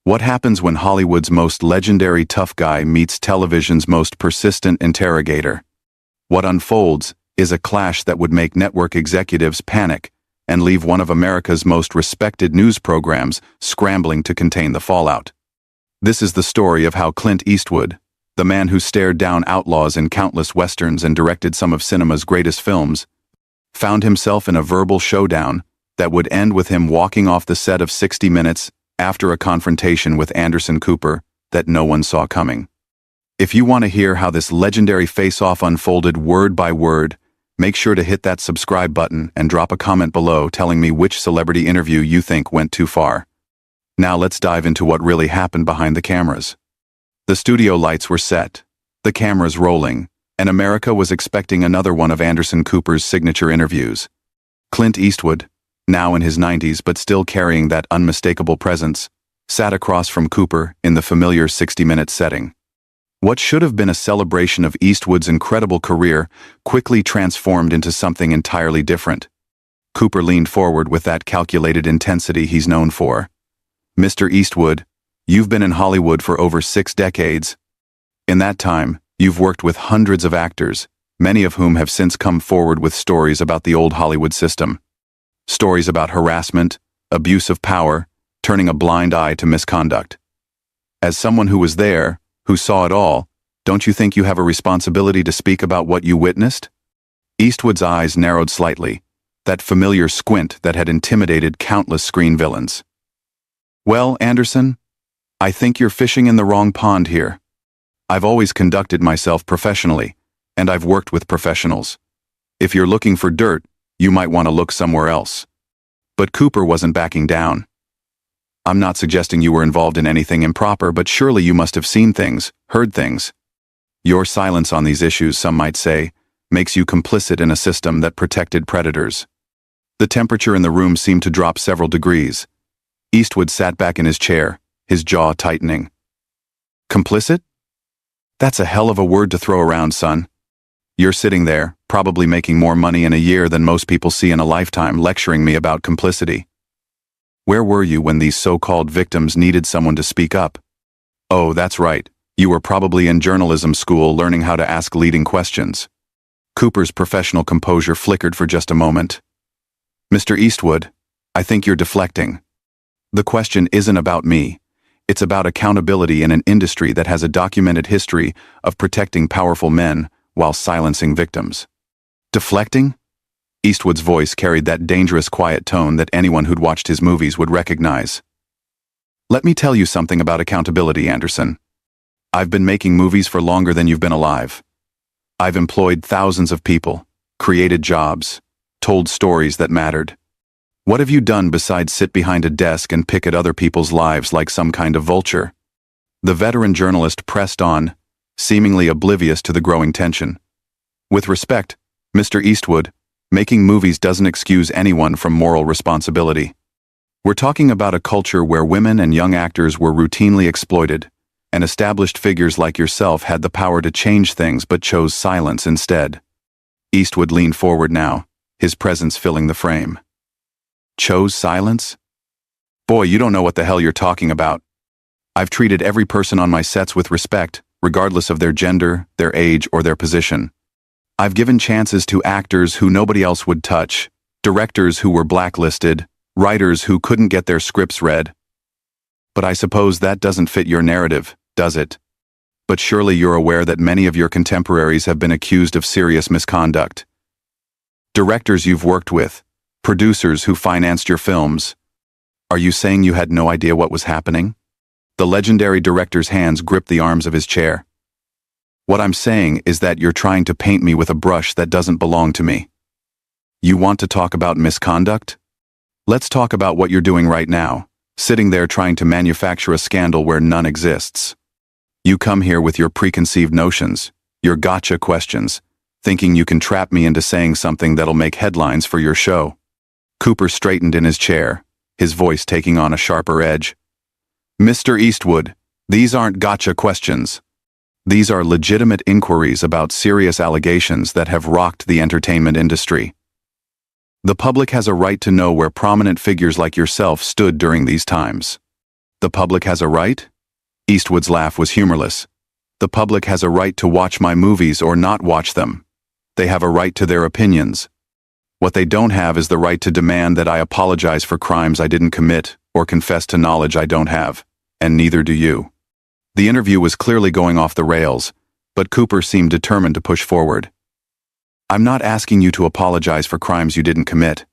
What happens when Hollywood's most legendary tough guy meets television's most persistent interrogator? What unfolds is a clash that would make network executives panic and leave one of America's most respected news programs scrambling to contain the fallout. This is the story of how Clint Eastwood, the man who stared down outlaws in countless westerns and directed some of cinema's greatest films, found himself in a verbal showdown that would end with him walking off the set of 60 Minutes after a confrontation with Anderson Cooper that no one saw coming. If you want to hear how this legendary face-off unfolded word by word, make sure to hit that subscribe button and drop a comment below telling me which celebrity interview you think went too far. Now let's dive into what really happened behind the cameras. The studio lights were set, the cameras rolling, and America was expecting another one of Anderson Cooper's signature interviews. Clint Eastwood, now in his 90s but still carrying that unmistakable presence, sat across from Cooper in the familiar 60-minute setting. What should have been a celebration of Eastwood's incredible career quickly transformed into something entirely different. Cooper leaned forward with that calculated intensity he's known for. "Mr. Eastwood, you've been in Hollywood for over 6 decades. In that time, you've worked with hundreds of actors, many of whom have since come forward with stories about the old Hollywood system. Stories about harassment, abuse of power, turning a blind eye to misconduct. As someone who was there, who saw it all, don't you think you have a responsibility to speak about what you witnessed?" Eastwood's eyes narrowed slightly, that familiar squint that had intimidated countless screen villains. "Well, Anderson, I think you're fishing in the wrong pond here. I've always conducted myself professionally, and I've worked with professionals. If you're looking for dirt, you might want to look somewhere else." But Cooper wasn't backing down. "I'm not suggesting you were involved in anything improper, but surely you must have seen things, heard things. Your silence on these issues, some might say, makes you complicit in a system that protected predators." The temperature in the room seemed to drop several degrees. Eastwood sat back in his chair, his jaw tightening. "Complicit? That's a hell of a word to throw around, son. You're sitting there, probably making more money in a year than most people see in a lifetime, lecturing me about complicity. Where were you when these so-called victims needed someone to speak up? Oh, that's right. You were probably in journalism school learning how to ask leading questions." Cooper's professional composure flickered for just a moment. "Mr. Eastwood, I think you're deflecting. The question isn't about me. It's about accountability in an industry that has a documented history of protecting powerful men while silencing victims." "Deflecting?" Eastwood's voice carried that dangerous quiet tone that anyone who'd watched his movies would recognize. "Let me tell you something about accountability, Anderson. I've been making movies for longer than you've been alive. I've employed thousands of people, created jobs, told stories that mattered. What have you done besides sit behind a desk and pick at other people's lives like some kind of vulture?" The veteran journalist pressed on, seemingly oblivious to the growing tension. "With respect, Mr. Eastwood, making movies doesn't excuse anyone from moral responsibility. We're talking about a culture where women and young actors were routinely exploited, and established figures like yourself had the power to change things but chose silence instead." Eastwood leaned forward now, his presence filling the frame. "Chose silence? Boy, you don't know what the hell you're talking about. I've treated every person on my sets with respect, regardless of their gender, their age, or their position. I've given chances to actors who nobody else would touch, directors who were blacklisted, writers who couldn't get their scripts read. But I suppose that doesn't fit your narrative, does it? But surely you're aware that many of your contemporaries have been accused of serious misconduct. Directors you've worked with, producers who financed your films. Are you saying you had no idea what was happening?" The legendary director's hands gripped the arms of his chair. "What I'm saying is that you're trying to paint me with a brush that doesn't belong to me. You want to talk about misconduct? Let's talk about what you're doing right now, sitting there trying to manufacture a scandal where none exists. You come here with your preconceived notions, your gotcha questions, thinking you can trap me into saying something that'll make headlines for your show." Cooper straightened in his chair, his voice taking on a sharper edge. "Mr. Eastwood, these aren't gotcha questions. These are legitimate inquiries about serious allegations that have rocked the entertainment industry. The public has a right to know where prominent figures like yourself stood during these times. The public has a right? Eastwood's laugh was humorless. The public has a right to watch my movies or not watch them. They have a right to their opinions. What they don't have is the right to demand that I apologize for crimes I didn't commit or confess to knowledge I don't have, and neither do you. The interview was clearly going off the rails, but Cooper seemed determined to push forward. I'm not asking you to apologize for crimes you didn't commit.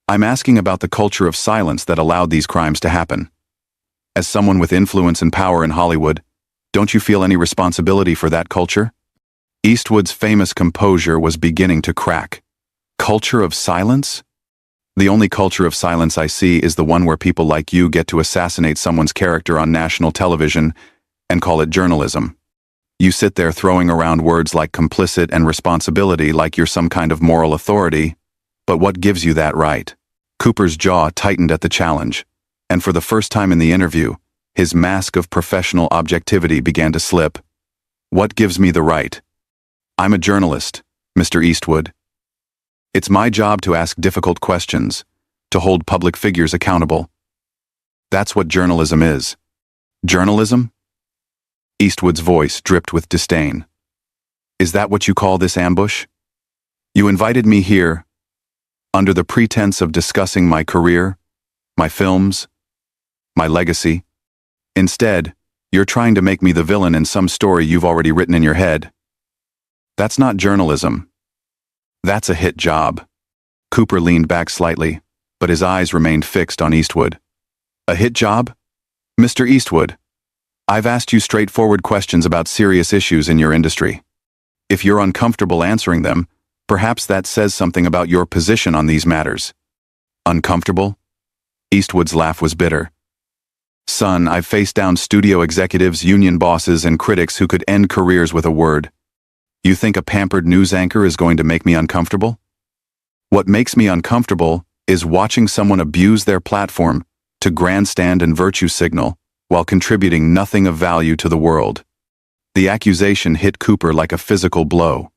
I'm asking about the culture of silence that allowed these crimes to happen. As someone with influence and power in Hollywood, don't you feel any responsibility for that culture? Eastwood's famous composure was beginning to crack. Culture of silence? The only culture of silence I see is the one where people like you get to assassinate someone's character on national television and call it journalism. You sit there throwing around words like complicit and responsibility like you're some kind of moral authority, but what gives you that right? Cooper's jaw tightened at the challenge, and for the first time in the interview, his mask of professional objectivity began to slip. What gives me the right? I'm a journalist, Mr. Eastwood. It's my job to ask difficult questions, to hold public figures accountable. That's what journalism is. Journalism? Eastwood's voice dripped with disdain. Is that what you call this ambush? You invited me here under the pretense of discussing my career, my films, my legacy. Instead, you're trying to make me the villain in some story you've already written in your head. That's not journalism. That's a hit job. Cooper leaned back slightly, but his eyes remained fixed on Eastwood. A hit job? Mr. Eastwood, I've asked you straightforward questions about serious issues in your industry. If you're uncomfortable answering them, perhaps that says something about your position on these matters. Uncomfortable? Eastwood's laugh was bitter. Son, I've faced down studio executives, union bosses, and critics who could end careers with a word. You think a pampered news anchor is going to make me uncomfortable? What makes me uncomfortable is watching someone abuse their platform to grandstand and virtue signal while contributing nothing of value to the world. The accusation hit Cooper like a physical blow.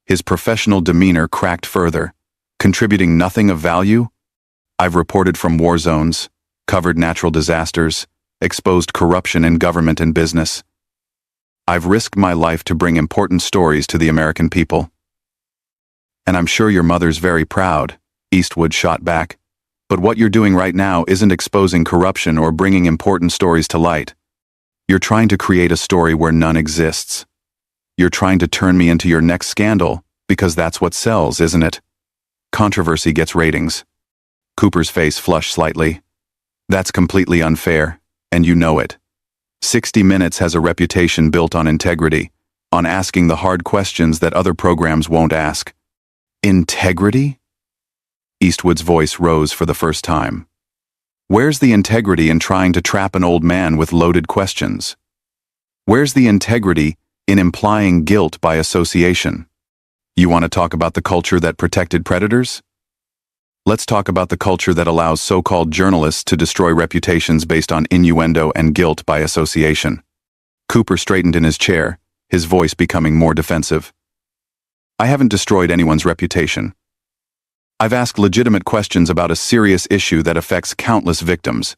His professional demeanor cracked further. Contributing nothing of value? I've reported from war zones, covered natural disasters, exposed corruption in government and business. I've risked my life to bring important stories to the American people. And I'm sure your mother's very proud, Eastwood shot back. But what you're doing right now isn't exposing corruption or bringing important stories to light. You're trying to create a story where none exists. You're trying to turn me into your next scandal, because that's what sells, isn't it? Controversy gets ratings. Cooper's face flushed slightly. That's completely unfair, and you know it. 60 Minutes has a reputation built on integrity, on asking the hard questions that other programs won't ask. Integrity? Eastwood's voice rose for the first time. Where's the integrity in trying to trap an old man with loaded questions? Where's the integrity in implying guilt by association? You want to talk about the culture that protected predators? Let's talk about the culture that allows so-called journalists to destroy reputations based on innuendo and guilt by association. Cooper straightened in his chair, his voice becoming more defensive. I haven't destroyed anyone's reputation. I've asked legitimate questions about a serious issue that affects countless victims.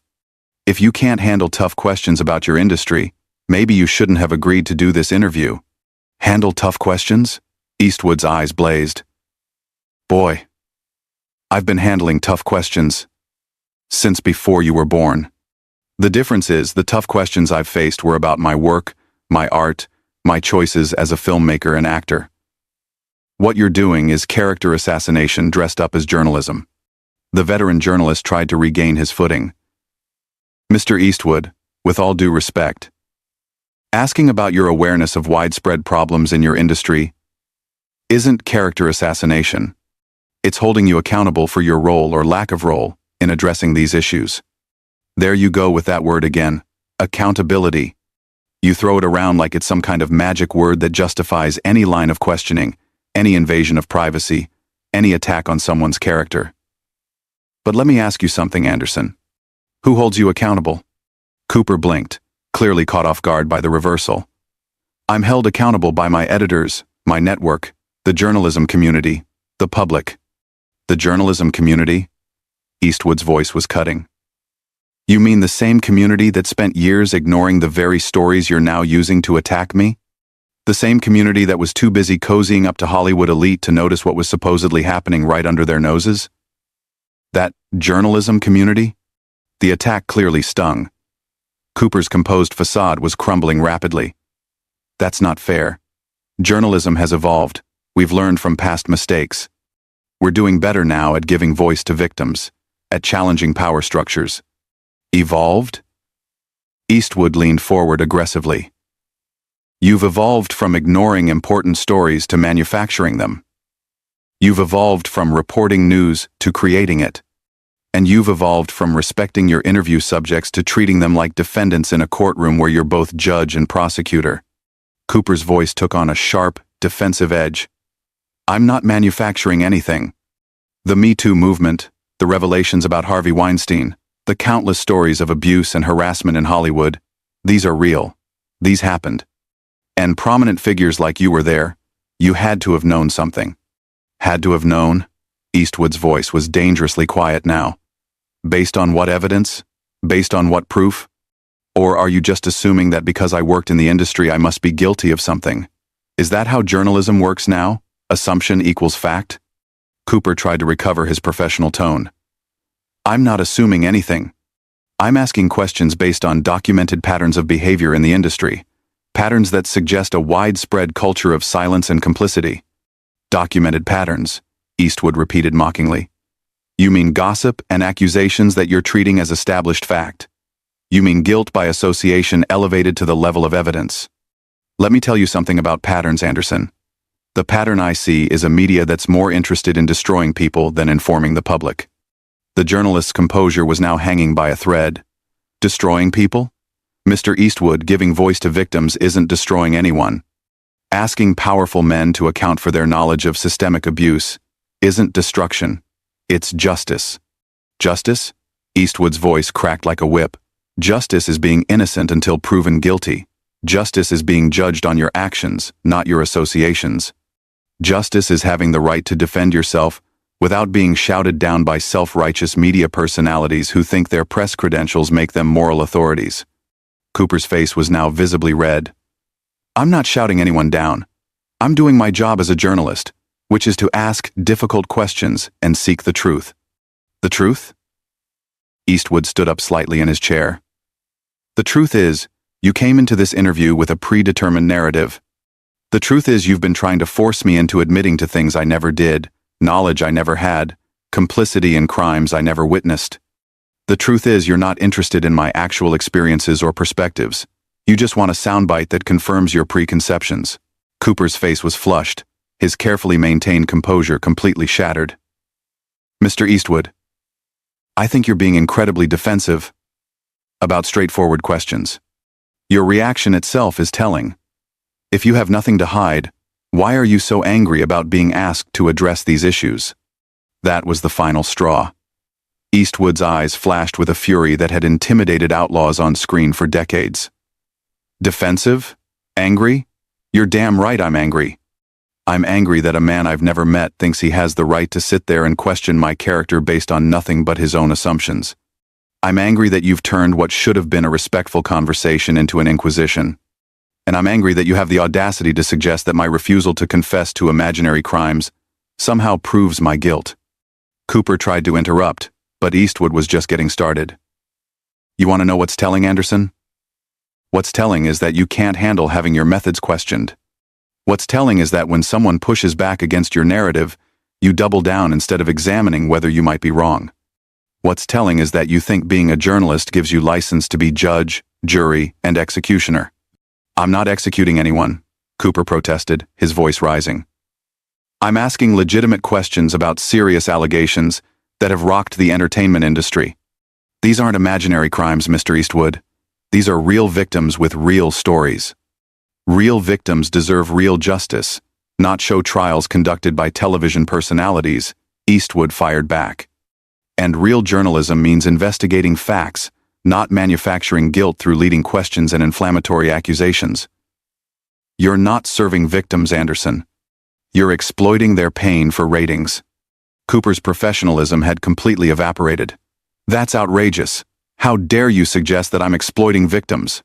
If you can't handle tough questions about your industry, maybe you shouldn't have agreed to do this interview. Handle tough questions? Eastwood's eyes blazed. Boy, I've been handling tough questions since before you were born. The difference is the tough questions I've faced were about my work, my art, my choices as a filmmaker and actor. What you're doing is character assassination dressed up as journalism. The veteran journalist tried to regain his footing. Mr. Eastwood, with all due respect, asking about your awareness of widespread problems in your industry isn't character assassination. It's holding you accountable for your role or lack of role in addressing these issues. There you go with that word again, accountability. You throw it around like it's some kind of magic word that justifies any line of questioning, any invasion of privacy, any attack on someone's character. But let me ask you something, Anderson. Who holds you accountable? Cooper blinked, clearly caught off guard by the reversal. I'm held accountable by my editors, my network, the journalism community, the public. The journalism community? Eastwood's voice was cutting. You mean the same community that spent years ignoring the very stories you're now using to attack me? The same community that was too busy cozying up to Hollywood elite to notice what was supposedly happening right under their noses? That journalism community? The attack clearly stung. Cooper's composed facade was crumbling rapidly. That's not fair. Journalism has evolved. We've learned from past mistakes. We're doing better now at giving voice to victims, at challenging power structures. Evolved? Eastwood leaned forward aggressively. You've evolved from ignoring important stories to manufacturing them. You've evolved from reporting news to creating it. And you've evolved from respecting your interview subjects to treating them like defendants in a courtroom where you're both judge and prosecutor. Cooper's voice took on a sharp, defensive edge. I'm not manufacturing anything. The Me Too movement, the revelations about Harvey Weinstein, the countless stories of abuse and harassment in Hollywood, these are real. These happened. And prominent figures like you were there. You had to have known something. Had to have known? Eastwood's voice was dangerously quiet now. Based on what evidence? Based on what proof? Or are you just assuming that because I worked in the industry I must be guilty of something? Is that how journalism works now? Assumption equals fact? Cooper tried to recover his professional tone. I'm not assuming anything. I'm asking questions based on documented patterns of behavior in the industry. Patterns that suggest a widespread culture of silence and complicity. Documented patterns, Eastwood repeated mockingly. You mean gossip and accusations that you're treating as established fact. You mean guilt by association elevated to the level of evidence. Let me tell you something about patterns, Anderson. The pattern I see is a media that's more interested in destroying people than informing the public. The journalist's composure was now hanging by a thread. Destroying people? Mr. Eastwood, giving voice to victims isn't destroying anyone. Asking powerful men to account for their knowledge of systemic abuse isn't destruction. It's justice. Justice? Eastwood's voice cracked like a whip. Justice is being innocent until proven guilty. Justice is being judged on your actions, not your associations. Justice is having the right to defend yourself without being shouted down by self-righteous media personalities who think their press credentials make them moral authorities. Cooper's face was now visibly red. I'm not shouting anyone down. I'm doing my job as a journalist, which is to ask difficult questions and seek the truth. The truth? Eastwood stood up slightly in his chair. The truth is, you came into this interview with a predetermined narrative. The truth is you've been trying to force me into admitting to things I never did, knowledge I never had, complicity in crimes I never witnessed. The truth is you're not interested in my actual experiences or perspectives. You just want a soundbite that confirms your preconceptions. Cooper's face was flushed, his carefully maintained composure completely shattered. Mr. Eastwood, I think you're being incredibly defensive about straightforward questions. Your reaction itself is telling. If you have nothing to hide, why are you so angry about being asked to address these issues? That was the final straw. Eastwood's eyes flashed with a fury that had intimidated outlaws on screen for decades. Defensive? Angry? You're damn right I'm angry. I'm angry that a man I've never met thinks he has the right to sit there and question my character based on nothing but his own assumptions. I'm angry that you've turned what should have been a respectful conversation into an inquisition. And I'm angry that you have the audacity to suggest that my refusal to confess to imaginary crimes somehow proves my guilt. Cooper tried to interrupt, but Eastwood was just getting started. You want to know what's telling, Anderson? What's telling is that you can't handle having your methods questioned. What's telling is that when someone pushes back against your narrative, you double down instead of examining whether you might be wrong. What's telling is that you think being a journalist gives you license to be judge, jury, and executioner. I'm not executing anyone, Cooper protested, his voice rising. I'm asking legitimate questions about serious allegations that have rocked the entertainment industry. These aren't imaginary crimes, Mr. Eastwood. These are real victims with real stories. Real victims deserve real justice, not show trials conducted by television personalities, Eastwood fired back. And real journalism means investigating facts, not manufacturing guilt through leading questions and inflammatory accusations. You're not serving victims, Anderson. You're exploiting their pain for ratings. Cooper's professionalism had completely evaporated. That's outrageous. How dare you suggest that I'm exploiting victims?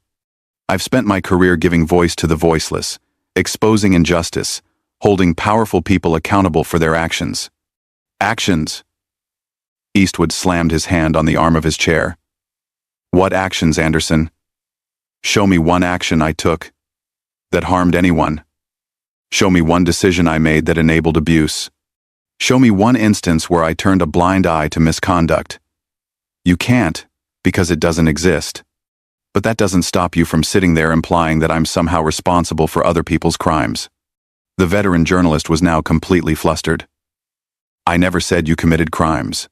I've spent my career giving voice to the voiceless, exposing injustice, holding powerful people accountable for their actions. Actions? Eastwood slammed his hand on the arm of his chair. What actions, Anderson? Show me one action I took that harmed anyone. Show me one decision I made that enabled abuse. Show me one instance where I turned a blind eye to misconduct. You can't, because it doesn't exist. But that doesn't stop you from sitting there implying that I'm somehow responsible for other people's crimes. The veteran journalist was now completely flustered. I never said you committed crimes.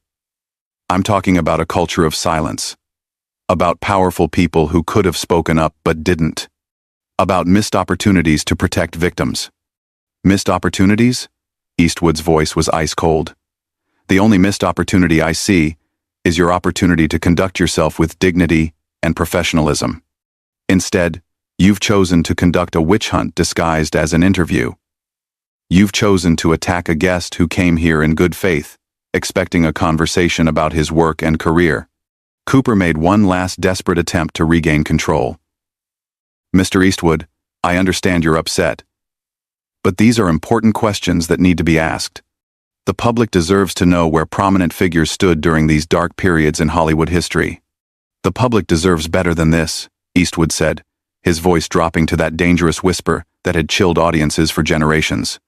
I'm talking about a culture of silence. About powerful people who could have spoken up but didn't. About missed opportunities to protect victims. Missed opportunities? Eastwood's voice was ice cold. The only missed opportunity I see is your opportunity to conduct yourself with dignity and professionalism. Instead, you've chosen to conduct a witch hunt disguised as an interview. You've chosen to attack a guest who came here in good faith, expecting a conversation about his work and career. Cooper made one last desperate attempt to regain control. Mr. Eastwood, I understand you're upset. But these are important questions that need to be asked. The public deserves to know where prominent figures stood during these dark periods in Hollywood history. The public deserves better than this, Eastwood said, his voice dropping to that dangerous whisper that had chilled audiences for generations.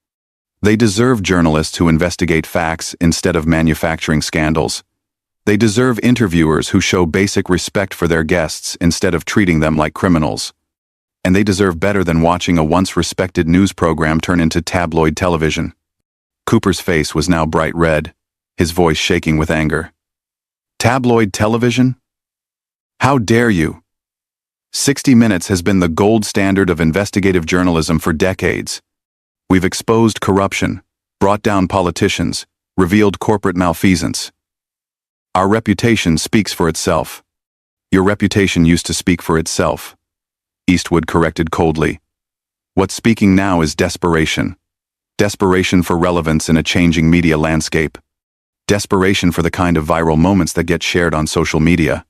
They deserve journalists who investigate facts instead of manufacturing scandals. They deserve interviewers who show basic respect for their guests instead of treating them like criminals. And they deserve better than watching a once-respected news program turn into tabloid television. Cooper's face was now bright red, his voice shaking with anger. Tabloid television? How dare you? 60 Minutes has been the gold standard of investigative journalism for decades. We've exposed corruption, brought down politicians, revealed corporate malfeasance. Our reputation speaks for itself. Your reputation used to speak for itself, Eastwood corrected coldly. What's speaking now is desperation. Desperation for relevance in a changing media landscape. Desperation for the kind of viral moments that get shared on social media.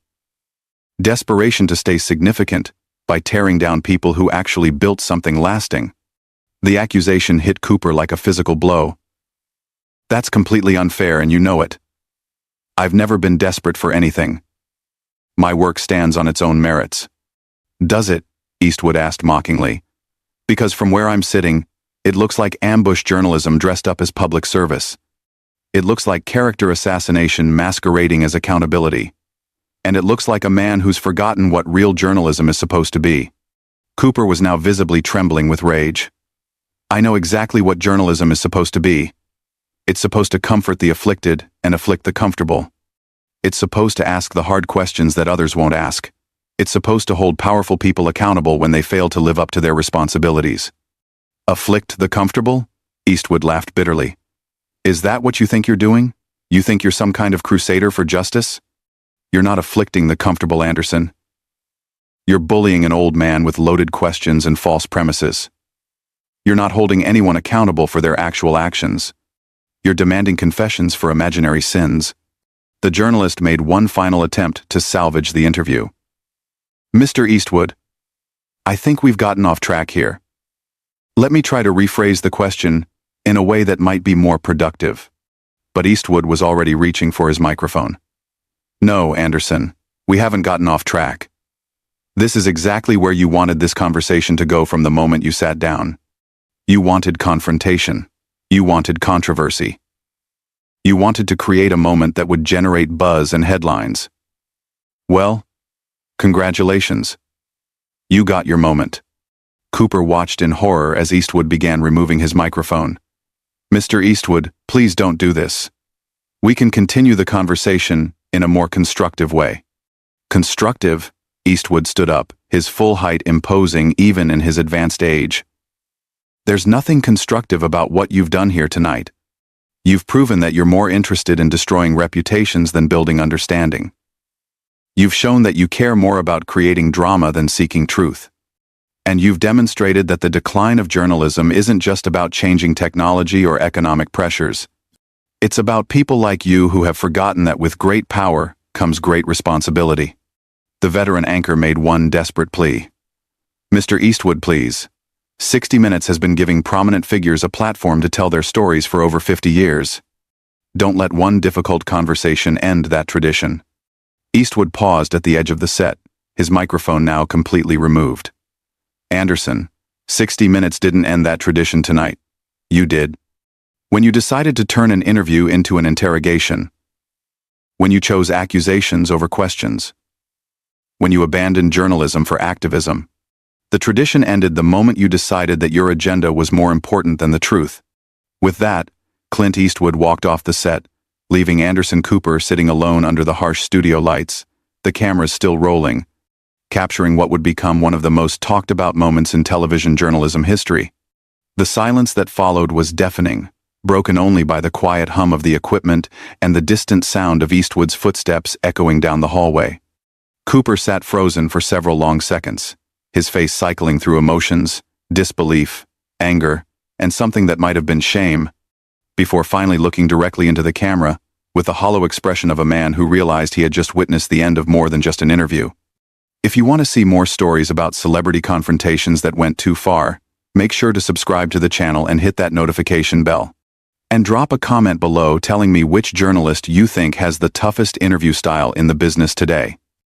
Desperation to stay significant by tearing down people who actually built something lasting. The accusation hit Cooper like a physical blow. That's completely unfair and you know it. I've never been desperate for anything. My work stands on its own merits. Does it? Eastwood asked mockingly. Because from where I'm sitting, it looks like ambush journalism dressed up as public service. It looks like character assassination masquerading as accountability. And it looks like a man who's forgotten what real journalism is supposed to be. Cooper was now visibly trembling with rage. I know exactly what journalism is supposed to be. It's supposed to comfort the afflicted and afflict the comfortable. It's supposed to ask the hard questions that others won't ask. It's supposed to hold powerful people accountable when they fail to live up to their responsibilities. Afflict the comfortable? Eastwood laughed bitterly. Is that what you think you're doing? You think you're some kind of crusader for justice? You're not afflicting the comfortable, Anderson. You're bullying an old man with loaded questions and false premises. You're not holding anyone accountable for their actual actions. You're demanding confessions for imaginary sins. The journalist made one final attempt to salvage the interview. Mr. Eastwood, I think we've gotten off track here. Let me try to rephrase the question in a way that might be more productive. But Eastwood was already reaching for his microphone. No, Anderson, we haven't gotten off track. This is exactly where you wanted this conversation to go from the moment you sat down. You wanted confrontation. You wanted controversy. You wanted to create a moment that would generate buzz and headlines. Well, congratulations. You got your moment. Cooper watched in horror as Eastwood began removing his microphone. Mr. Eastwood, please don't do this. We can continue the conversation in a more constructive way. Constructive? Eastwood stood up, his full height imposing even in his advanced age. There's nothing constructive about what you've done here tonight. You've proven that you're more interested in destroying reputations than building understanding. You've shown that you care more about creating drama than seeking truth. And you've demonstrated that the decline of journalism isn't just about changing technology or economic pressures. It's about people like you who have forgotten that with great power comes great responsibility. The veteran anchor made one desperate plea. "Mr. Eastwood, please. 60 Minutes has been giving prominent figures a platform to tell their stories for over 50 years. Don't let one difficult conversation end that tradition." Eastwood paused at the edge of the set, his microphone now completely removed. "Anderson, 60 Minutes didn't end that tradition tonight. You did. When you decided to turn an interview into an interrogation. When you chose accusations over questions. When you abandoned journalism for activism. The tradition ended the moment you decided that your agenda was more important than the truth." With that, Clint Eastwood walked off the set, leaving Anderson Cooper sitting alone under the harsh studio lights, the cameras still rolling, capturing what would become one of the most talked about moments in television journalism history. The silence that followed was deafening, broken only by the quiet hum of the equipment and the distant sound of Eastwood's footsteps echoing down the hallway. Cooper sat frozen for several long seconds, his face cycling through emotions, disbelief, anger, and something that might have been shame, before finally looking directly into the camera, with the hollow expression of a man who realized he had just witnessed the end of more than just an interview. If you want to see more stories about celebrity confrontations that went too far, make sure to subscribe to the channel and hit that notification bell. And drop a comment below telling me which journalist you think has the toughest interview style in the business today.